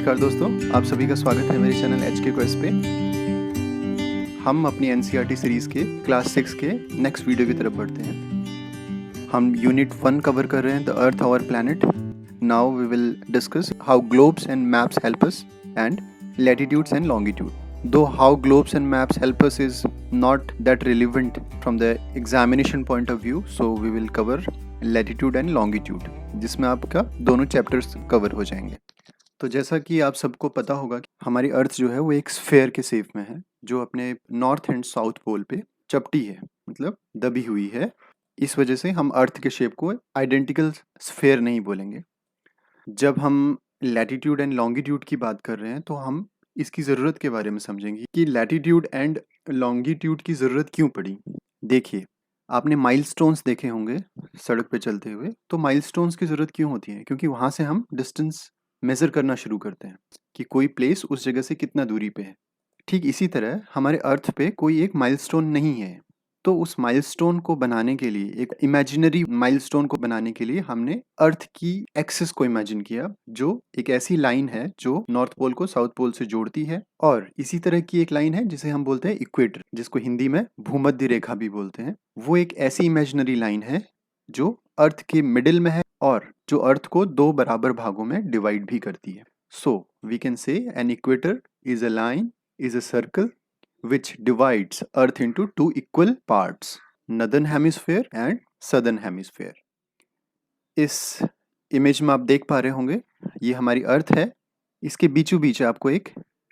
नमस्कार दोस्तों, आप सभी का स्वागत है मेरे चैनल एच के क्वेस्ट पे। हम अपनी एनसीईआरटी सीरीज़ के क्लास 6 के नेक्स्ट वीडियो की तरफ बढ़ते हैं। हम यूनिट 1 कवर कर रहे हैं, the earth our planet. Now we will discuss how globes and maps help us and latitudes and longitude. Though how globes and maps help us is not that relevant from the examination point of view, so we will cover latitude and longitude, जिसमें आपका दोनों chapters cover हो जाएंगे। तो जैसा कि आप सबको पता होगा कि हमारी अर्थ जो है वो एक स्फेयर के शेप में है, जो अपने नॉर्थ एंड साउथ पोल पे चपटी है, मतलब दबी हुई है। इस वजह से हम अर्थ के शेप को आइडेंटिकल स्फेयर नहीं बोलेंगे। जब हम लैटिट्यूड एंड लॉन्गिट्यूड की बात कर रहे हैं तो हम इसकी ज़रूरत के बारे में समझेंगे कि लैटिट्यूड एंड लॉन्गिट्यूड की ज़रूरत क्यों पड़ी। देखिए, आपने माइलस्टोन्स देखे होंगे सड़क पे चलते हुए, तो माइलस्टोन्स की ज़रूरत क्यों होती है? क्योंकि वहाँ से हम डिस्टेंस मेज़र करना शुरू करते हैं कि कोई प्लेस उस जगह से कितना दूरी पे है। ठीक इसी तरह हमारे अर्थ पे कोई एक माइलस्टोन नहीं है, तो उस माइलस्टोन को बनाने के लिए, एक इमेजिनरी माइलस्टोन को बनाने के लिए हमने अर्थ की एक्सिस को इमेजिन किया, जो एक ऐसी लाइन है जो नॉर्थ पोल को साउथ पोल से जोड़ती है। और इसी तरह की एक लाइन है जिसे हम बोलते हैं इक्वेटर, जिसको हिंदी में भूमध्य रेखा भी बोलते हैं। वो एक ऐसी इमेजिनरी लाइन है जो अर्थ के मिडिल में है और जो अर्थ को दो बराबर भागों में डिवाइड भी करती है। So we can say an equator is a line, is a circle which divides earth into two equal parts, northern hemisphere and southern hemisphere. इस इमेज में आप देख पा रहे होंगे, ये हमारी अर्थ है। इसके बीचों बीच आपको एक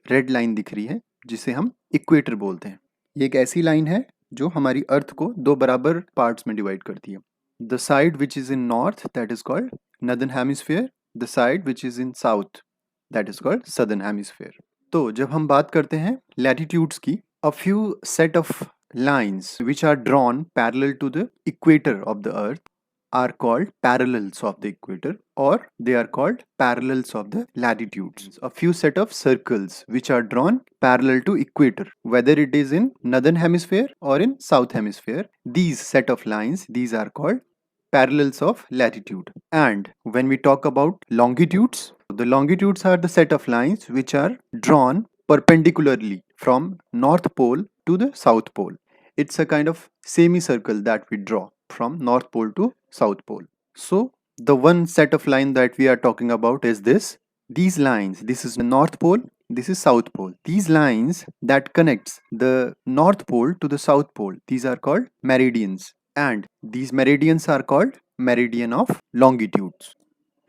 रेड लाइन दिख रही है जिसे हम इक्वेटर बोलते हैं। ये एक ऐसी लाइन है जो हमारी अर्थ को दो बराबर पार्ट्स में डिवाइड करती है। The side which is in north that is called northern hemisphere, the side which is in south that is called southern hemisphere. तो जब हम बात करते हैं लैटिट्यूड्स की, a few set of lines which are drawn parallel to the equator of the earth are called parallels of the equator, or they are called parallels of the latitudes. A few set of circles which are drawn parallel to equator, whether it is in northern hemisphere or in south hemisphere, these set of lines, these are called parallels of latitude. And when we talk about longitudes, the longitudes are the set of lines which are drawn perpendicularly from north pole to the south pole. It's a kind of semicircle that we draw from north pole to south pole. So the one set of line that we are talking about is this. These lines, this is the north pole, this is south pole. These lines that connects the north pole to the south pole, these are called meridians, and these meridians are called meridian of longitudes.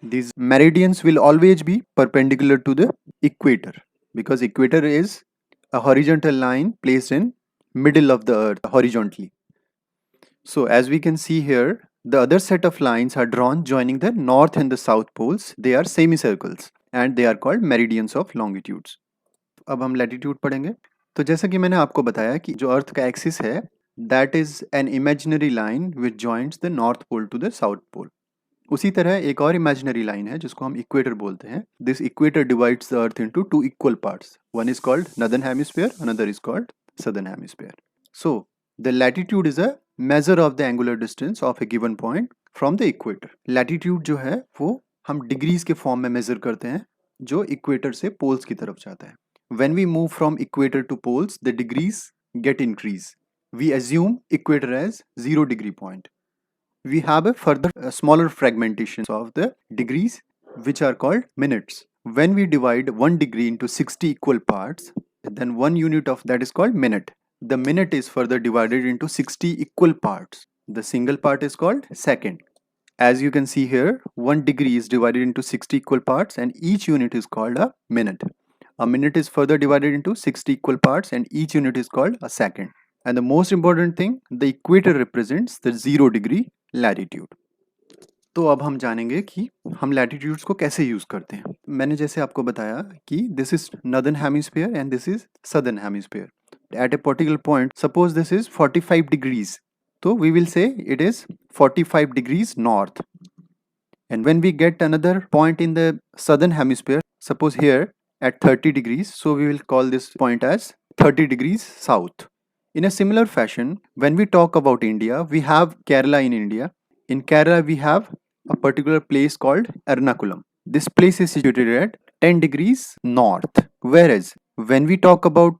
These meridians will always be perpendicular to the equator, because equator is a horizontal line placed in middle of the earth horizontally. So as we can see here, the other set of lines are drawn joining the north and the south poles. They are semicircles and they are called meridians of longitudes. अब हम latitude पढ़ेंगे। तो जैसा कि मैंने आपको बताया कि जो अर्थ का एक्सिस है, that is an imaginary line which joins the north pole to the south pole. उसी तरह एक और इमेजिनरी लाइन है जिसको हम इक्वेटर बोलते हैं। This equator divides the earth into two equal parts. One is called northern hemisphere, another is called southern hemisphere. So the latitude is a measure of the angular distance of a given point from the equator. Latitude जो है वो हम degrees के form में major करते हैं जो equator से पोल्स की तरफ जाता है। When we move from equator to poles, the degrees get increase. We assume equator as 0 degree point. We have a further smaller fragmentation of the degrees which are called minutes. When we divide 1 degree into 60 equal parts, then one unit of that is called minute. The minute is further divided into 60 equal parts. The single part is called second. As you can see here, 1 degree is divided into 60 equal parts and each unit is called a minute. A minute is further divided into 60 equal parts and each unit is called a second. And the most important thing, the equator represents the 0 degree latitude. तो अब हम जानेंगे कि हम latitudes को कैसे use करते हैं। मैंने जैसे आपको बताया कि this is northern hemisphere and this is southern hemisphere. At a particular point, suppose this is 45 degrees, so we will say it is 45 degrees north. And when we get another point in the southern hemisphere, suppose here at 30 degrees, so we will call this point as 30 degrees south. In a similar fashion, when we talk about India, we have Kerala in India. In Kerala we have a particular place called Ernakulam. this place is situated at 10 degrees north. Whereas when we talk about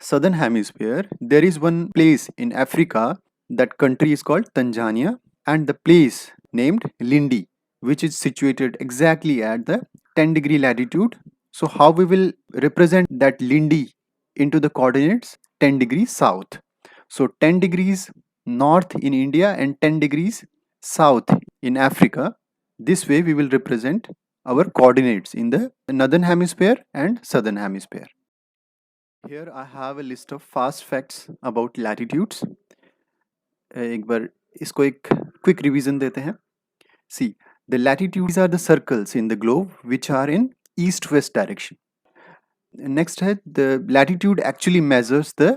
southern hemisphere, there is one place in Africa. That country is called Tanzania, and the place named Lindi, which is situated exactly at the 10-degree latitude. So how we will represent that Lindi into the coordinates 10 degrees south? So 10 degrees north in India and 10 degrees south in Africa. This way we will represent our coordinates in the northern hemisphere and southern hemisphere. Here I have a list of fast facts about latitudes. एक बार इसको एक quick revision देते हैं. See, the latitudes are the circles in the globe which are in east-west direction. Next है, the latitude actually measures the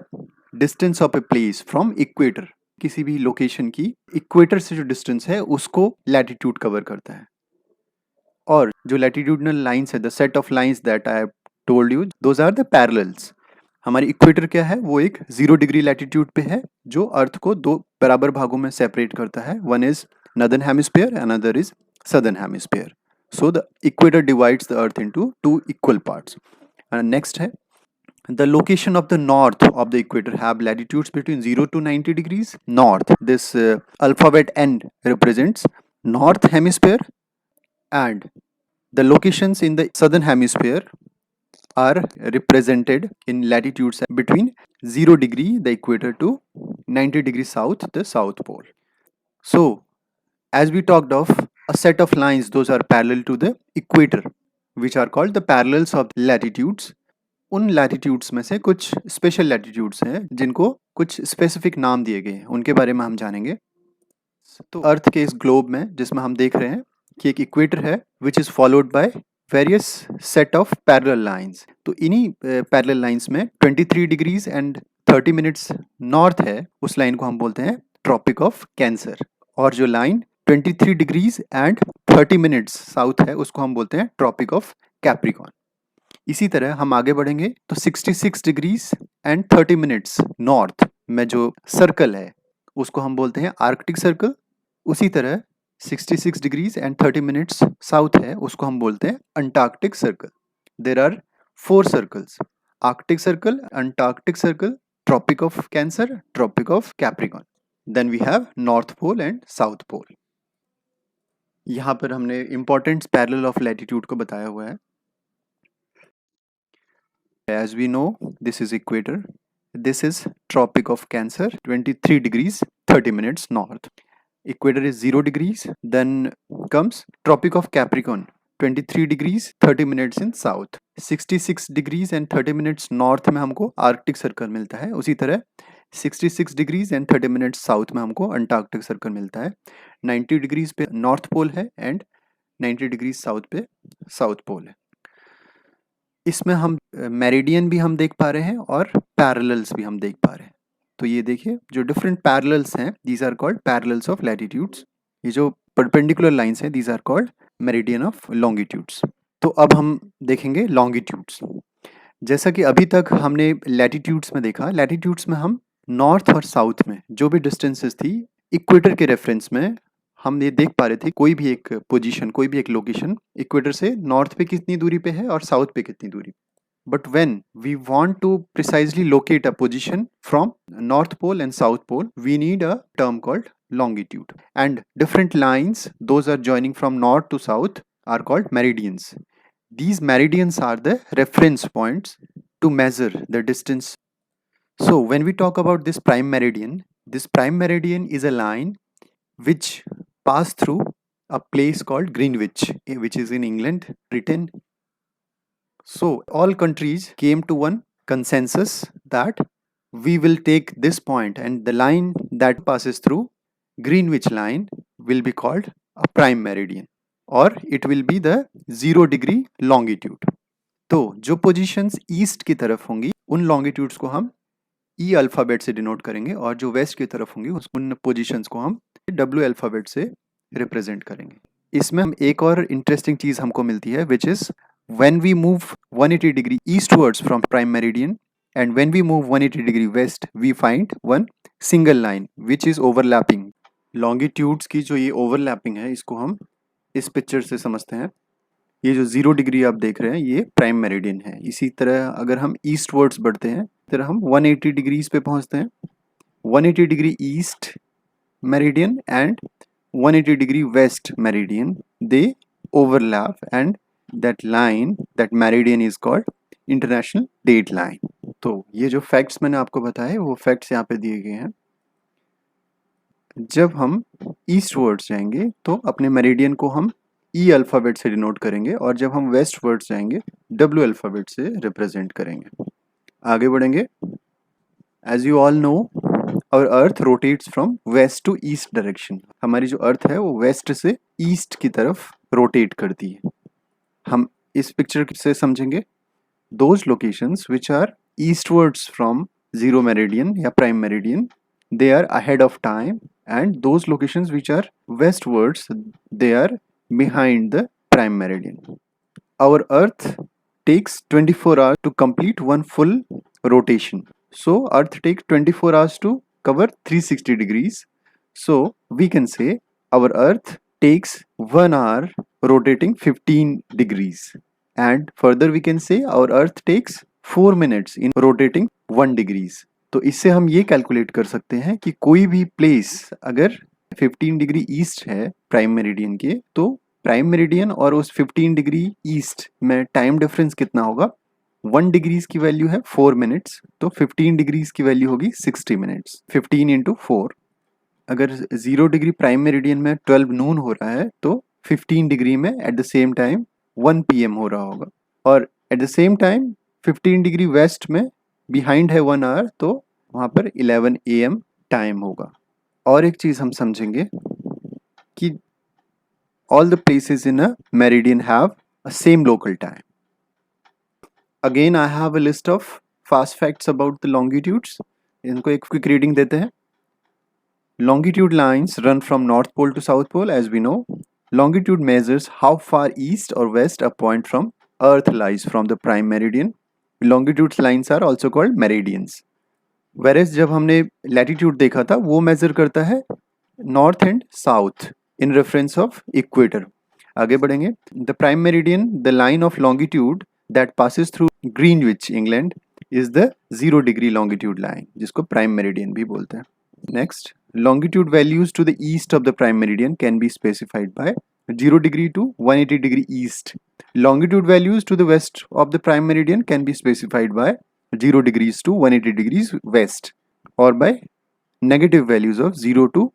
distance of a place from equator. किसी भी location की equator से जो डिस्टेंस है उसको लैटिट्यूड कवर करता है. और जो लैटिट्यूडनल लाइंस है, the set of lines that I have told you, those are the parallels. हमारी इक्वेटर क्या है, वो एक 0 डिग्री लैटिट्यूड पे है जो अर्थ को दो बराबर भागों में सेपरेट करता है. One is northern hemisphere, another is southern hemisphere. So the equator divides the earth into two equal parts. And next है, the location of the north of the equator have latitudes between 0 to 90 degrees north. This alphabet N represents north hemisphere, and the locations in the southern hemisphere are represented in latitudes between 0 degree the equator to 90 degrees south the south pole. So as we talked of a set of lines, those are parallel to the equator, which are called the parallels of latitudes. उन latitudes में से कुछ special latitudes हैं जिनको कुछ specific नाम दिए गए हैं, उनके बारे में हम जानेंगे. तो अर्थ के इस ग्लोब में जिसमें हम देख रहे हैं कि एक इक्वेटर है which is followed by various set of parallel lines. तो इन्हीं parallel lines में 23 degrees and 30 minutes north है, उस लाइन को हम बोलते हैं ट्रॉपिक ऑफ कैंसर. और जो line 23 degrees and 30 minutes south है उसको हम बोलते हैं ट्रॉपिक ऑफ कैप्रिकॉन. इसी तरह हम आगे बढ़ेंगे तो 66 डिग्रीज एंड 30 मिनट्स नॉर्थ में जो सर्कल है उसको हम बोलते हैं आर्कटिक सर्कल. उसी तरह 66 डिग्रीज एंड 30 मिनट्स साउथ है उसको हम बोलते हैं Antarctic circle. There are 4 circles: Arctic circle, Antarctic circle, tropic of Cancer, tropic of Capricorn. Then we have north pole and south pole. यहाँ पर हमने इम्पोर्टेंट पैरेलल ऑफ लैटिट्यूड को बताया हुआ है. As we know, this is equator. This is Tropic of Cancer, 23 degrees 30 minutes north. Equator is 0 degrees. Then comes Tropic of Capricorn, 23 degrees 30 minutes in south. 66 degrees and 30 minutes north में हमको Arctic circle मिलता है. उसी तरह 66 degrees and 30 minutes south में हमको Antarctic circle मिलता है. 90 डिग्रीज पे नॉर्थ पोल है एंड 90 डिग्रीज साउथ पे साउथ पोल है. इसमें हम मेरिडियन भी हम देख पा रहे हैं और पैरेलल्स भी हम देख पा रहे हैं. तो ये देखिए जो डिफरेंट पैरेलल्स हैं, these are called parallels of latitudes. ये जो परपेंडिकुलर लाइंस हैं, these are called meridian of longitudes. तो अब हम देखेंगे लॉन्गिट्यूड्स. जैसा कि अभी तक हमने लैटिट्यूड्स में देखा, लैटिट्यूड्स में हम नॉर्थ और साउथ में जो भी डिस्टेंसेस थी इक्वेटर के रेफरेंस में हम ये देख पा रहे थे कोई भी एक पोजीशन, कोई भी एक लोकेशन इक्वेटर से नॉर्थ पे कितनी दूरी पे है और साउथ पे कितनी दूरी. But when we want to precisely locate a position from north pole and south pole, we need a term called longitude, and different lines, those are joining from north to south, are called meridians. These meridians are the reference points to measure the distance. So when we talk about this prime meridian is a line which pass through a place called Greenwich, which is in England, Britain. So all countries came to one consensus that we will take this point, and the line that passes through Greenwich line will be called a prime meridian, or it will be the 0 degree longitude. तो जो positions east की तरफ होंगी उन longitudes को हम E alphabet से denote करेंगे, और जो वेस्ट की तरफ होंगी उन पोजीशंस को हम W अल्फ़ाबेट से रिप्रेजेंट करेंगे. इसमें हम एक और इंटरेस्टिंग चीज़ हमको मिलती है, which is when we move 180 degree eastwards from prime meridian and when we move 180 degree west, we find one single line which is overlapping. Longitudes की जो ये ओवरलैपिंग है इसको हम इस पिक्चर से समझते हैं. ये जो 0 डिग्री आप देख रहे हैं ये प्राइम मेरिडियन है। इसी तरह अगर हम ईस्ट वर्ड्स बढ़ते हैं, तरह हम 180 डिग्रीज पे पहुंचते हैं। 180 degree east meridian and 180 degree west meridian, they overlap, and that line, that meridian is called international date line. तो ये जो फैक्ट्स मैंने आपको बताए वो फैक्ट्स यहाँ पे दिए गए हैं। जब हम ईस्ट वर्ड्स जाएंगे तो अपने मेरिडियन को हम ई अल्फ़ाबेट से डिनोट करेंगे, और जब हम वेस्ट वर्ड्स जाएंगे डब्ल्यू अल्फ़ाबेट से रिप्रेजेंट करेंगे। आगे बढ़ेंगे। एज यू ऑल नो, और earth rotates from west to east direction. हमारी जो अर्थ है वो वेस्ट से ईस्ट की तरफ रोटेट करती है। हम इस पिक्चर से समझेंगे those locations which are eastwards from zero meridian या prime meridian, they are ahead of time, and those locations which are westwards, they are behind the prime meridian. Our earth takes 24 hours to complete one full rotation. So earth takes 24 hours to cover 360 degrees. So we can say our earth takes 1 hour rotating 15 degrees. And further we can say our earth takes 4 minutes in rotating 1 degrees. तो इससे हम ये calculate कर सकते हैं कि कोई भी प्लेस अगर 15 डिग्री ईस्ट है प्राइम मेरिडियन के, तो प्राइम मेरिडियन और उस 15 डिग्री ईस्ट में टाइम डिफरेंस कितना होगा। 1 डिग्रीज की वैल्यू है 4 मिनट्स, तो 15 डिग्रीज की वैल्यू होगी 60 मिनट्स। 15 इंटू 4, अगर 0 डिग्री प्राइम मेरिडियन में 12 नून हो रहा है तो 15 डिग्री में at the same time 1 PM हो रहा होगा, और at the same time 15 degree west में बिहाइंड है 1 आवर, तो वहाँ पर 11 AM टाइम होगा। और एक चीज़ हम समझेंगे कि all the places in a meridian have a same local time. Again I have a list of fast facts about the longitudes. इनको एक क्विक रीडिंग देते हैं। Longitude lines run from north pole to south pole as we know. Longitude measures how far east or west a point from earth lies from the prime meridian. Longitude lines are also called meridians. Whereas जब हमने latitude देखा था वो measure करता है north and south in reference of equator. आगे बढ़ेंगे। The prime meridian, the line of longitude that passes through Greenwich England, is the 0 degree longitude line, जिसको प्राइम मेरिडियन भी बोलते हैं। Next, longitude values to the east of the prime meridian can be specified by 0 degree to 180 degree east. Longitude values to the west of the prime meridian can be specified by 0 degrees to 180 degrees west, or by negative values of 0 to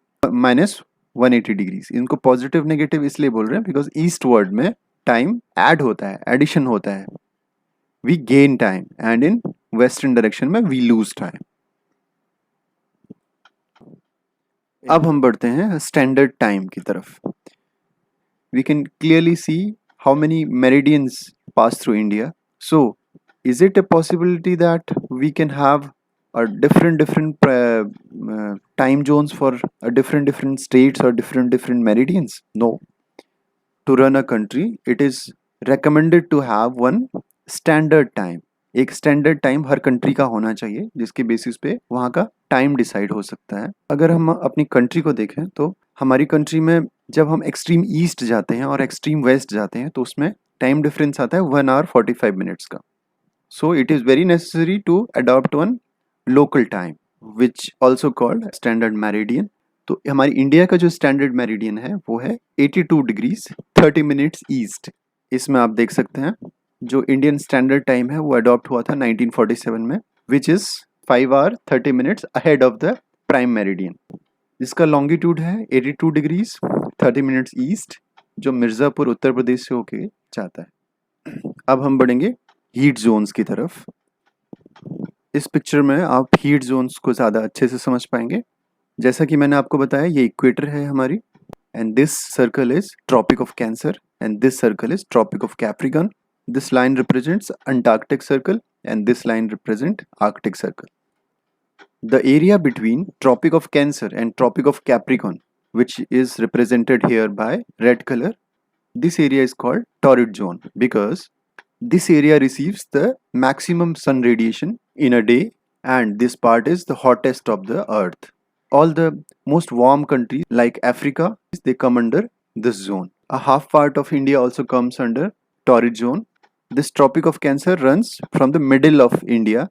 minus 180 degrees. इनको positive negative इसलिए बोल रहे हैं because eastward में time add होता है, addition होता है, we gain time, and in western direction में we lose time. अब हम बढ़ते हैं standard time की तरफ। We can clearly see how many meridians pass through India. So, is it a possibility that we can have a different time zones for a different states or different meridians? No. To run a country, it is recommended to have one standard time. एक standard time हर country का होना चाहिए जिसके basis पे वहाँ का time decide हो सकता है। अगर हम अपनी कंट्री को देखें तो हमारी कंट्री में जब हम एक्सट्रीम ईस्ट जाते हैं और एक्सट्रीम वेस्ट जाते हैं तो उसमें टाइम डिफरेंस आता है 1 hour 45 minutes का। So it is very necessary to adopt one local time which also called standard meridian. तो हमारी इंडिया का जो स्टैंडर्ड मेरिडियन है वो है 82 डिग्रीज 30 मिनट्स ईस्ट। इसमें आप देख सकते हैं जो इंडियन स्टैंडर्ड टाइम है वो अडॉप्ट हुआ था 1947 में, which is 5 hour 30 minutes ahead of the prime meridian. इसका लॉन्गिट्यूड है 82 डिग्रीज 30 मिनट्स ईस्ट, जो मिर्ज़ापुर उत्तर प्रदेश से होके जाता है। अब हम बढ़ेंगे हीट जोन्स की तरफ। इस पिक्चर में आप हीट जोन्स को ज़्यादा अच्छे से समझ पाएंगे। जैसा कि मैंने आपको बताया ये इक्वेटर है हमारी, and this circle is tropic of Cancer, and this circle is tropic of Capricorn. This line represents Antarctic Circle and this line represents Arctic Circle. The area between Tropic of Cancer and Tropic of Capricorn, which is represented here by red color, this area is called torrid zone because this area receives the maximum sun radiation in a day, and this part is the hottest of the earth. All the most warm countries like Africa, they come under this zone. A half part of India also comes under torrid zone. This Tropic of Cancer runs from the middle of India.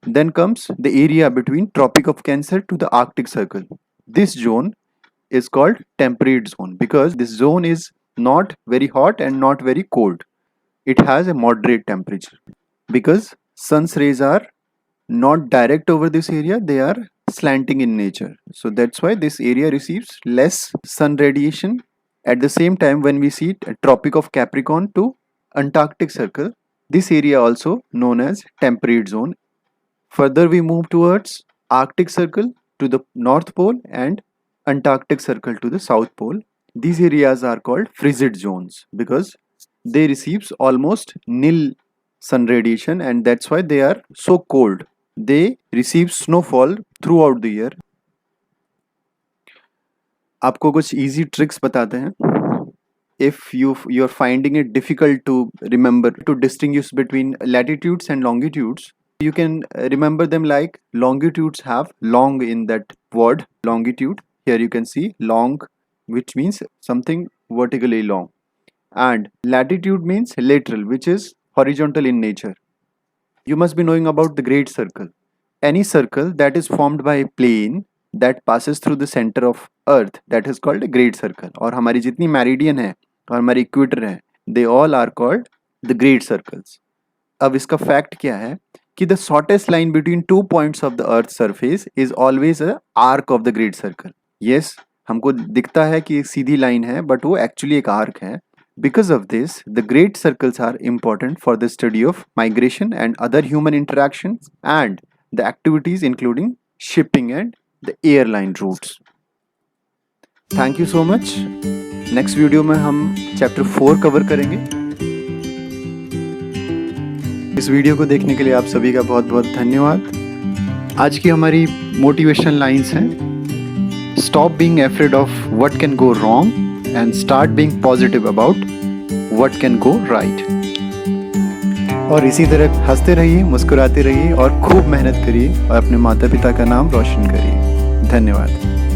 Then comes the area between Tropic of Cancer to the Arctic Circle. This zone is called temperate zone because this zone is not very hot and not very cold. It has a moderate temperature because sun's rays are not direct over this area, they are slanting in nature. So that's why this area receives less sun radiation. At the same time, when we see Tropic of Capricorn to Antarctic Circle, this area also known as temperate zone. Further we move towards Arctic Circle to the North Pole and Antarctic Circle to the South Pole. These areas are called frigid zones because they receives almost nil sun radiation, and that's why they are so cold. They receive snowfall throughout the year. आपको कुछ easy tricks बताते हैं. If you're finding it difficult to remember to distinguish between latitudes and longitudes, you can remember them like longitudes have long in that word longitude. Here you can see long, which means something vertically long, and latitude means lateral, which is horizontal in nature. You must be knowing about the great circle. Any circle that is formed by a plane that passes through the center of earth, that is called a great circle. और हमारी जितनी meridian है और हमारी equator है, they all are called the great circles. अब इसका fact क्या है कि the shortest line between 2 points of the earth's surface is always a arc of the great circle. Yes, हमको दिखता है कि एक सीधी लाइन है, but वो actually एक arc है. Because of this, the great circles are important for the study of migration and other human interactions and the activities including shipping and the airline routes. Thank you so much. Next video में हम chapter 4 cover करेंगे. इस video को देखने के लिए आप सभी का बहुत बहुत धन्यवाद. आज की हमारी मोटिवेशनल लाइंस हैं: Stop being afraid of what can go wrong and start being positive about what can go right. और इसी तरह हंसते रहिए, मुस्कुराते रहिए और खूब मेहनत करिए और अपने माता पिता का नाम रोशन करिए. धन्यवाद.